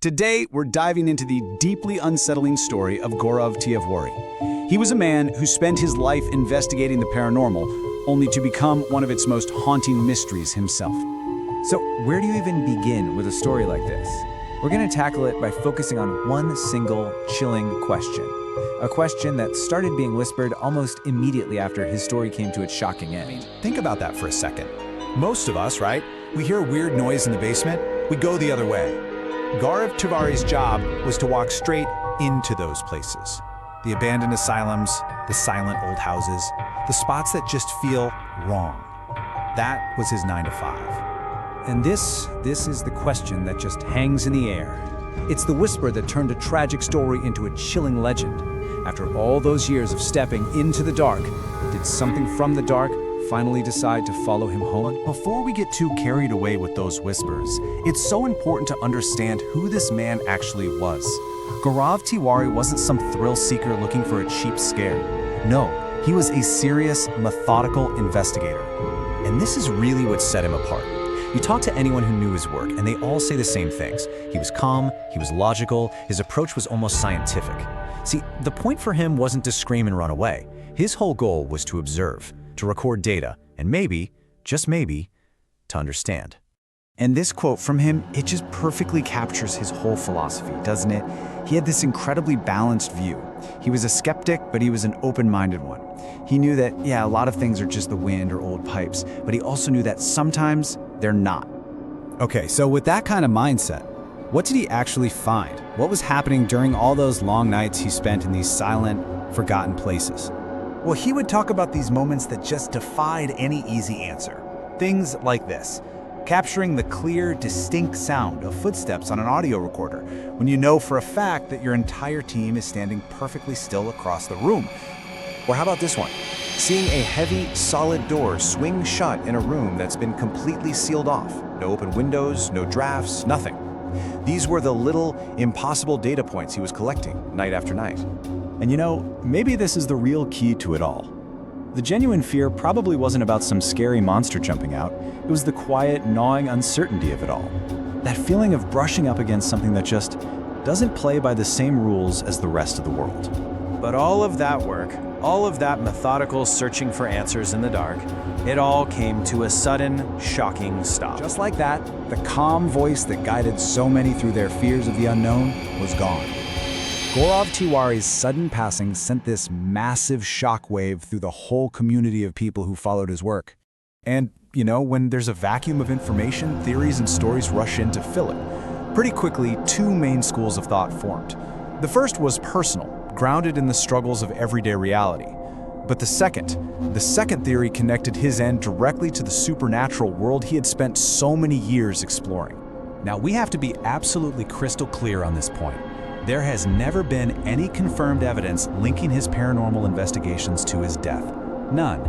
Today, we're diving into the deeply unsettling story of Gaurav Tiwari. He was a man who spent his life investigating the paranormal, only to become one of its most haunting mysteries himself. So where do you even begin with a story like this? We're going to tackle it by focusing on one single, chilling question. A question that started being whispered almost immediately after his story came to its shocking end. Think about that for a second. Most of us, right? We hear a weird noise in the basement, we go the other way. Gaurav Tiwari's job was to walk straight into those places. The abandoned asylums, the silent old houses, the spots that just feel wrong. That was his 9 to 5. And this is the question that just hangs in the air. It's the whisper that turned a tragic story into a chilling legend. After all those years of stepping into the dark, did something from the dark finally decide to follow him home? Before we get too carried away with those whispers, it's so important to understand who this man actually was. Gaurav Tiwari wasn't some thrill seeker looking for a cheap scare. No, he was a serious, methodical investigator. And this is really what set him apart. You talk to anyone who knew his work, and they all say the same things. He was calm, he was logical, his approach was almost scientific. See, the point for him wasn't to scream and run away. His whole goal was to observe, to record data, and maybe, just maybe, to understand. And this quote from him, it just perfectly captures his whole philosophy, doesn't it? He had this incredibly balanced view. He was a skeptic, but he was an open-minded one. He knew that, yeah, a lot of things are just the wind or old pipes, but he also knew that sometimes they're not. Okay, so with that kind of mindset, what did he actually find? What was happening during all those long nights he spent in these silent, forgotten places? Well, he would talk about these moments that just defied any easy answer. Things like this. Capturing the clear, distinct sound of footsteps on an audio recorder when you know for a fact that your entire team is standing perfectly still across the room. Or how about this one? Seeing a heavy, solid door swing shut in a room that's been completely sealed off. No open windows, no drafts, nothing. These were the little, impossible data points he was collecting night after night. And you know, maybe this is the real key to it all. The genuine fear probably wasn't about some scary monster jumping out. It was the quiet, gnawing uncertainty of it all. That feeling of brushing up against something that just doesn't play by the same rules as the rest of the world. But all of that work, all of that methodical searching for answers in the dark, it all came to a sudden, shocking stop. Just like that, the calm voice that guided so many through their fears of the unknown was gone. Gaurav Tiwari's sudden passing sent this massive shockwave through the whole community of people who followed his work. And, you know, when there's a vacuum of information, theories and stories rush in to fill it. Pretty quickly, two main schools of thought formed. The first was personal, grounded in the struggles of everyday reality. But the second theory connected his end directly to the supernatural world he had spent so many years exploring. Now, we have to be absolutely crystal clear on this point. There has never been any confirmed evidence linking his paranormal investigations to his death. None.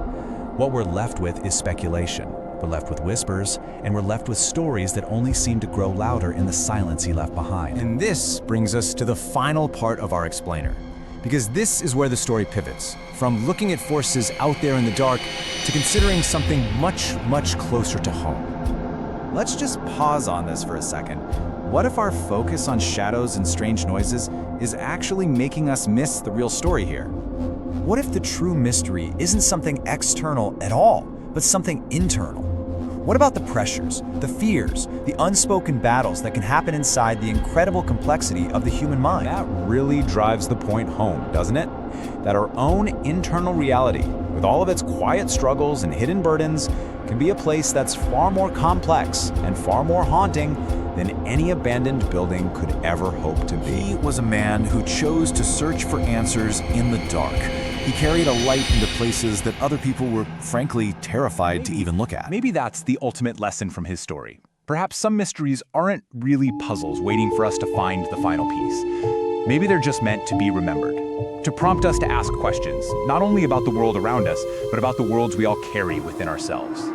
What we're left with is speculation. We're left with whispers, and we're left with stories that only seem to grow louder in the silence he left behind. And this brings us to the final part of our explainer. Because this is where the story pivots, from looking at forces out there in the dark to considering something much, much closer to home. Let's just pause on this for a second. What if our focus on shadows and strange noises is actually making us miss the real story here? What if the true mystery isn't something external at all, but something internal? What about the pressures, the fears, the unspoken battles that can happen inside the incredible complexity of the human mind? That really drives the point home, doesn't it? That our own internal reality, with all of its quiet struggles and hidden burdens, can be a place that's far more complex and far more haunting than any abandoned building could ever hope to be. He was a man who chose to search for answers in the dark. He carried a light into places that other people were, frankly, terrified to even look at. Maybe that's the ultimate lesson from his story. Perhaps some mysteries aren't really puzzles waiting for us to find the final piece. Maybe they're just meant to be remembered, to prompt us to ask questions, not only about the world around us, but about the worlds we all carry within ourselves.